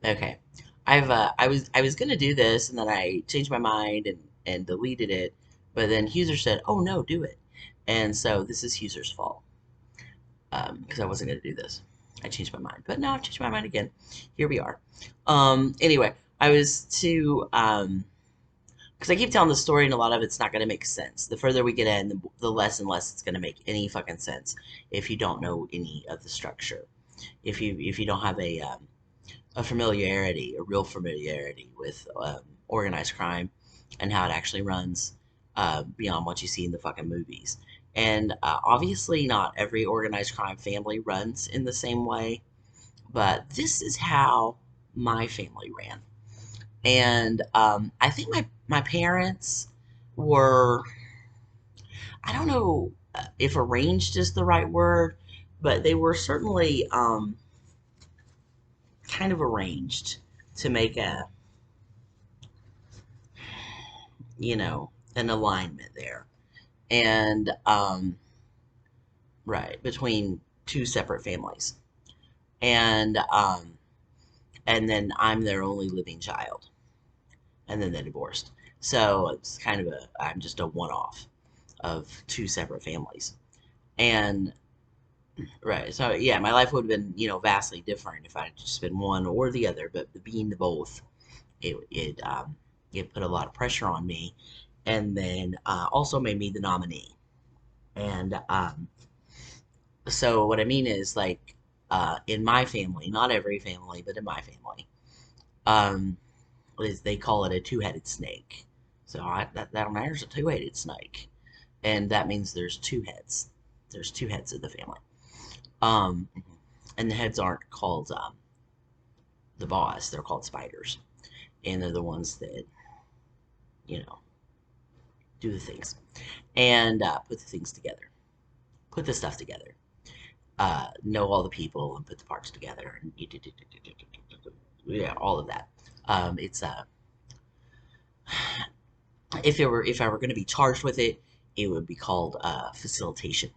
Okay. I was gonna do this and then I changed my mind and deleted it, but then Huser said, "Oh no, do it." And so this is Huser's fault. Because I wasn't gonna do this. I changed my mind. But now I've changed my mind again. Here we are. Anyway, I was to because I keep telling the story and a lot of it's not going to make sense. The further we get in, the less and less it's going to make any fucking sense if you don't know any of the structure. If you don't have a familiarity, a real familiarity with organized crime and how it actually runs beyond what you see in the fucking movies. And obviously, not every organized crime family runs in the same way, but this is how my family ran. And I think my parents were, I don't know if arranged is the right word, but they were certainly kind of arranged to make a, you know, an alignment there. And right, between two separate families. And and then I'm their only living child. And then they divorced. So it's kind of I'm just a one off of two separate families. And right, so yeah, my life would have been, vastly different if I had just been one or the other, but being the both, it put a lot of pressure on me, and then also made me the nominee. And so what I mean is like in my family, not every family, but in my family, um, they call it a two-headed snake. So that there's a two-headed snake, and that means there's two heads. There's two heads of the family. Um, and the heads aren't called the boss; they're called spiders, and they're the ones that you know do the things and put the things together, put the stuff together, know all the people and put the parts together, and yeah, all of that. It's if I were going to be charged with it, it would be called facilitation.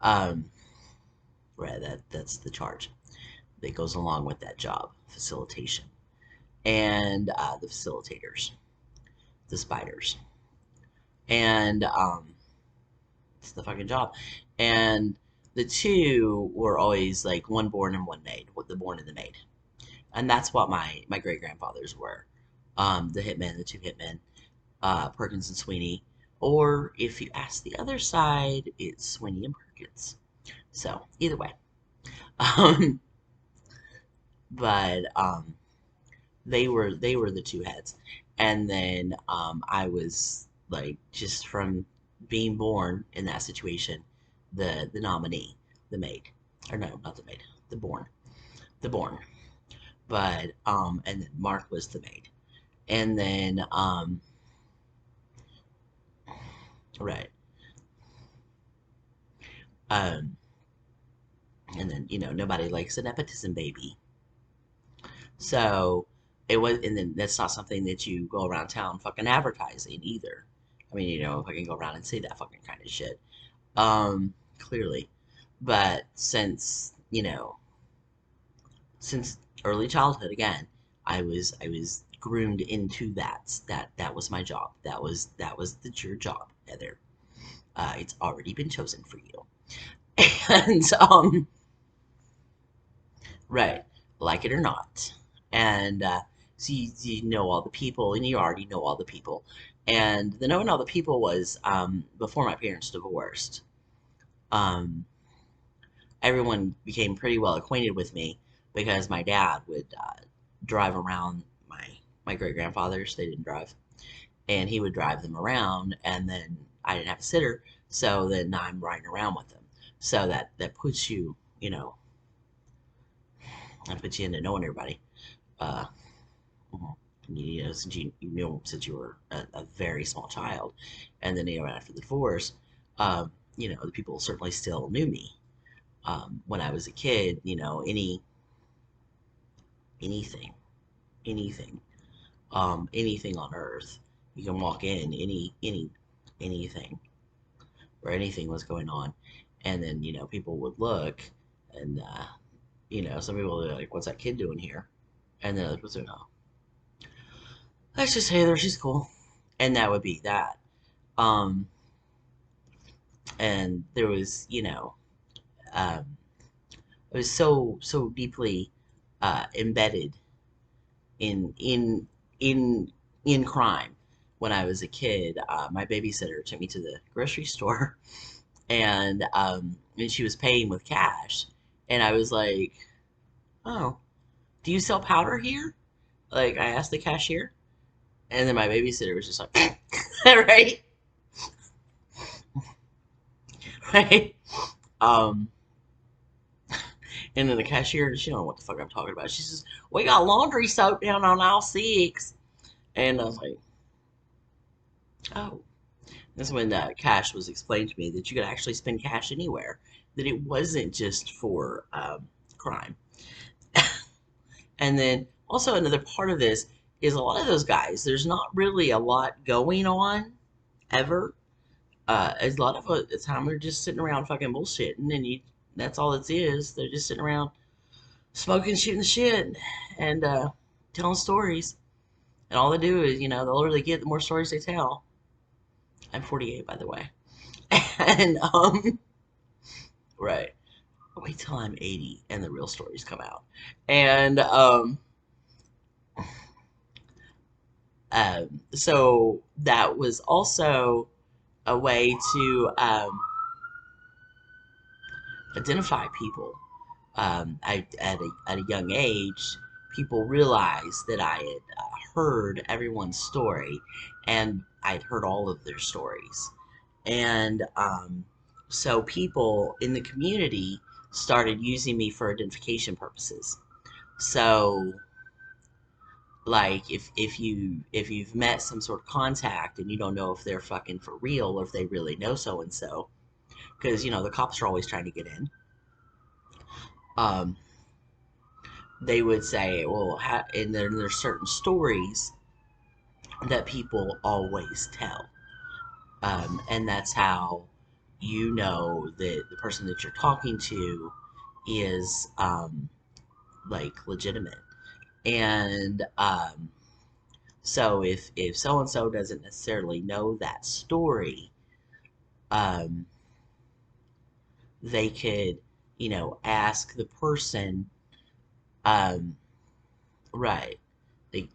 Um, right, that's the charge that goes along with that job, facilitation, and the facilitators, the spiders, and it's the fucking job. And the two were always like one born and one made, with the born and the made, and that's what my great grandfathers were, the hitmen, the two hitmen, Perkins and Sweeney, or if you ask the other side, it's Sweeney and Perkins. So either way, um, but they were the two heads, and then I was like just from being born in that situation, the nominee, the maid, or no, not the maid, the born, the born. But and then Mark was the maid, and then right, um, and then nobody likes a nepotism baby, so it was, and then that's not something that you go around town fucking advertising either. I mean, if I can go around and say that fucking kind of shit. Clearly. But since early childhood, again, I was groomed into that was my job. That was your job, Heather. It's already been chosen for you. And right, like it or not. And so you know all the people, and you already know all the people. And the knowing all the people was before my parents divorced. Um, Everyone became pretty well acquainted with me because my dad would drive around my great grandfathers. They didn't drive, and he would drive them around, and then I didn't have a sitter, so then I'm riding around with them. So that puts you, that puts you into knowing everybody. Uh, since you were a very small child, and then after the divorce, the people certainly still knew me. When I was a kid, anything, anything, anything on earth. You can walk in anything where anything was going on, and then people would look, and Some people are like, "What's that kid doing here?" And then other people say, "No, let's just say there, she's cool," and that would be that. Um, and there was, um, it was so deeply embedded in in in in crime. When I was a kid, my babysitter took me to the grocery store, and she was paying with cash, and I was like, "Oh, do you sell powder here?" Like I asked the cashier, and then my babysitter was just like, "Right, right." Um, and then the cashier, she don't know what the fuck I'm talking about. She says, "We got laundry soap down on aisle 6." And I was like, "Oh." That's when cash was explained to me that you could actually spend cash anywhere, that it wasn't just for crime. And then also another part of this is a lot of those guys, there's not really a lot going on ever. A lot of the time they're just sitting around fucking bullshitting, and that's all it is. They're just sitting around smoking, shooting the shit, and telling stories. And all they do is, the older they get, the more stories they tell. I'm 48, by the way. And right. Wait till I'm 80 and the real stories come out. And so that was also a way to identify people. At a young age, people realized that I had heard everyone's story, and I'd heard all of their stories. And so people in the community started using me for identification purposes. So like if you've met some sort of contact and you don't know if they're fucking for real or if they really know so and so, because the cops are always trying to get in. um they would say, well, and then there's certain stories that people always tell, and that's how that the person that you're talking to is like legitimate. And so if so and so doesn't necessarily know that story, um, they could, ask the person, um, right? They,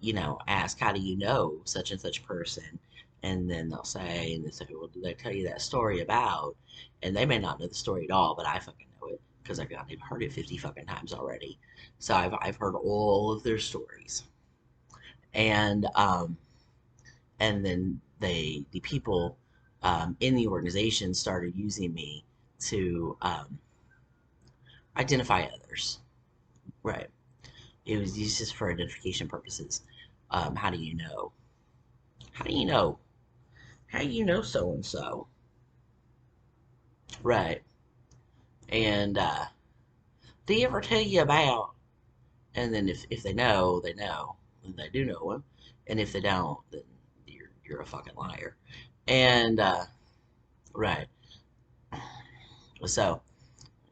ask, how do you know such and such person? And then they say, well, did they tell you that story about? And they may not know the story at all, but I fucking know it because I've heard it 50 fucking times already. So I've heard all of their stories. And then the people in the organization started using me to identify others. Right. It was used just for identification purposes. How do you know? How do you know? How do you know so and so? Right. And do you ever tell you about? And then if they know, they know. And they do know him. And if they don't, then you're a fucking liar. And right. So,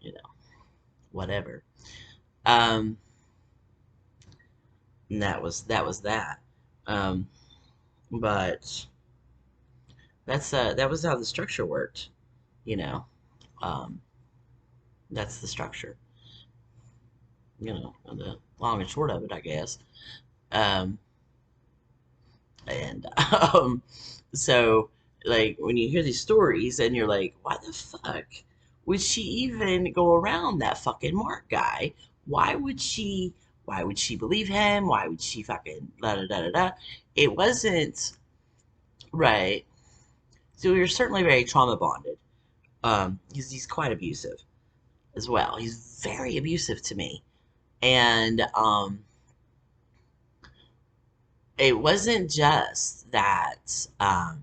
you know, whatever. Um, and that was that. Um, but that was how the structure worked. You know, um, that's the structure. The long and short of it, I guess. Um, and so like when you hear these stories and you're like, why the fuck would she even go around that fucking Mark guy? Why would she? Why would she believe him? Why would she fucking da da da da da? It wasn't right. So we were certainly very trauma bonded. He's quite abusive as well. He's very abusive to me, and it wasn't just that. I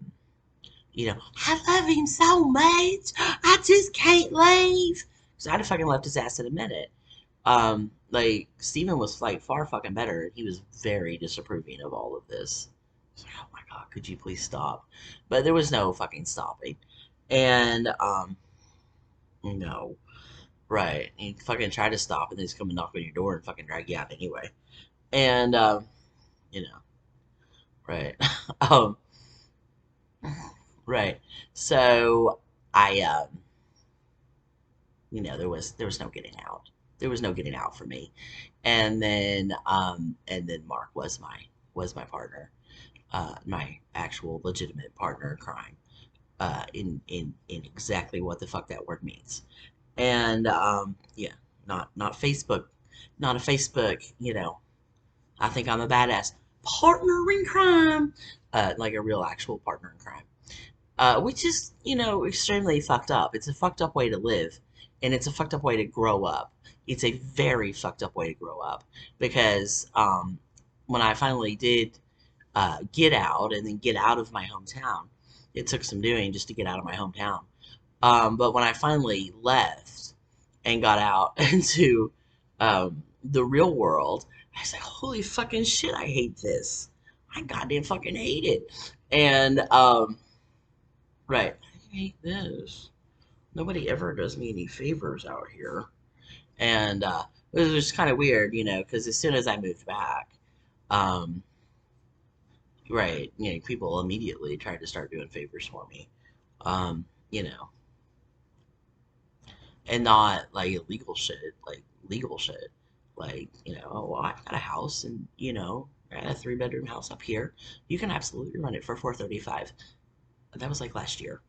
love him so much. I just can't leave. So I'd have fucking left his ass in a minute. Like Steven was like far fucking better. He was very disapproving of all of this. Like, oh my god, could you please stop? But there was no fucking stopping. And no. right. And you fucking try to stop, and they just come and knock on your door and fucking drag you out anyway. And you know, right. um, right. So I there was no getting out. There was no getting out for me. And then Mark was my partner, my actual legitimate partner in crime, in exactly what the fuck that word means. And yeah, not Facebook, not a Facebook, I think I'm a badass partner in crime, like a real actual partner in crime, which is, extremely fucked up. It's a fucked up way to live, and it's a fucked up way to grow up. It's a very fucked up way to grow up because when I finally did get out and then get out of my hometown, it took some doing just to get out of my hometown. But when I finally left and got out into the real world, I was like, holy fucking shit, I hate this. I goddamn fucking hate it. And, right, I hate this. Nobody ever does me any favors out here. And it was just kind of weird, because as soon as I moved back, um, right, people immediately tried to start doing favors for me. Um, you know, and not like illegal shit, like legal shit. Like, oh, well, I've got a house and, I got a three-bedroom house up here. You can absolutely run it for 435. That was like last year.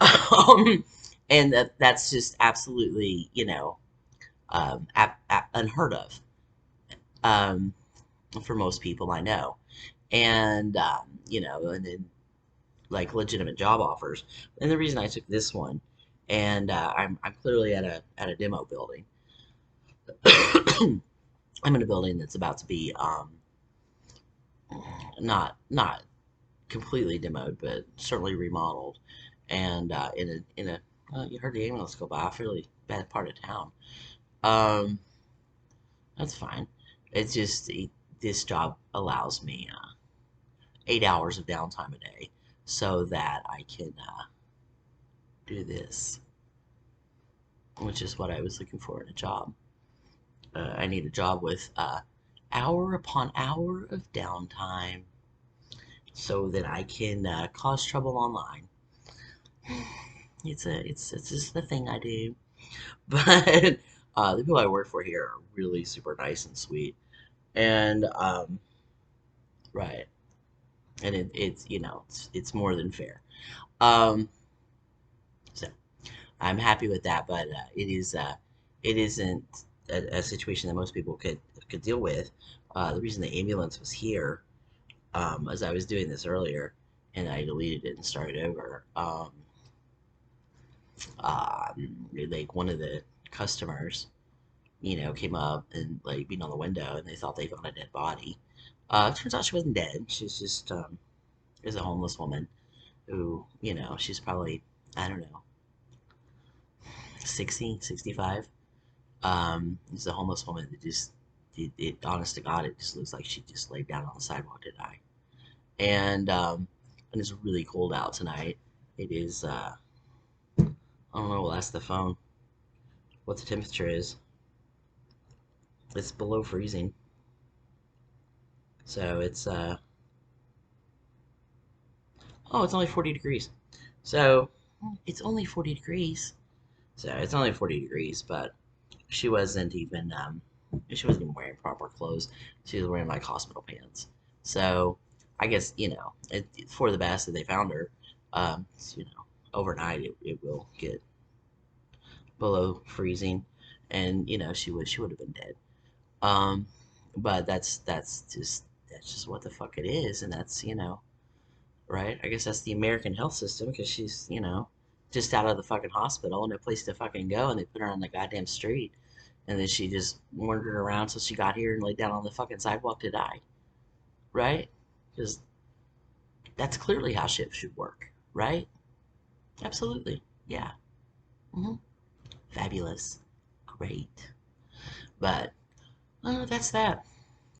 um, and that's just absolutely, unheard of um, for most people I know. And, and then like legitimate job offers. And the reason I took this one, and I'm clearly at a demo building. I'm in a building that's about to be not completely demoed, but certainly remodeled, and in a you heard the ambulance go by, a fairly bad part of town. Um, that's fine. It's just this job allows me 8 hours of downtime a day, so that I can do this, which is what I was looking for in a job. I need a job with hour upon hour of downtime so that I can cause trouble online. It's just the thing I do. But the people I work for here are really super nice and sweet, and right, and it's more than fair. Um, so I'm happy with that, but it isn't a situation that most people could deal with. The reason the ambulance was here, as I was doing this earlier, and I deleted it and started over. Like one of the customers, came up and like beat on the window, and they thought they found a dead body. Turns out she wasn't dead. She's just is a homeless woman who, she's probably, I don't know, 60, 65. It's a homeless woman that just honest to God, it just looks like she just laid down on the sidewalk to die. And it's really cold out tonight. It is I don't know, we'll ask the phone what the temperature is. It's below freezing. So it's oh, it's only 40 degrees. So it's only 40 degrees. So it's only 40 degrees, but she wasn't even wearing proper clothes. She was wearing like hospital pants. So I guess, it's for the best that they found her. So, overnight it will get below freezing, and she would have been dead. Um, but that's just what the fuck it is, and that's, right? I guess that's the American health system, because she's, just out of the fucking hospital and no place to fucking go, and they put her on the goddamn street, and then she just wandered around till she got here and laid down on the fucking sidewalk to die, right? Because that's clearly how shit should work, right? Absolutely, yeah. hmm Fabulous, great, but that's that.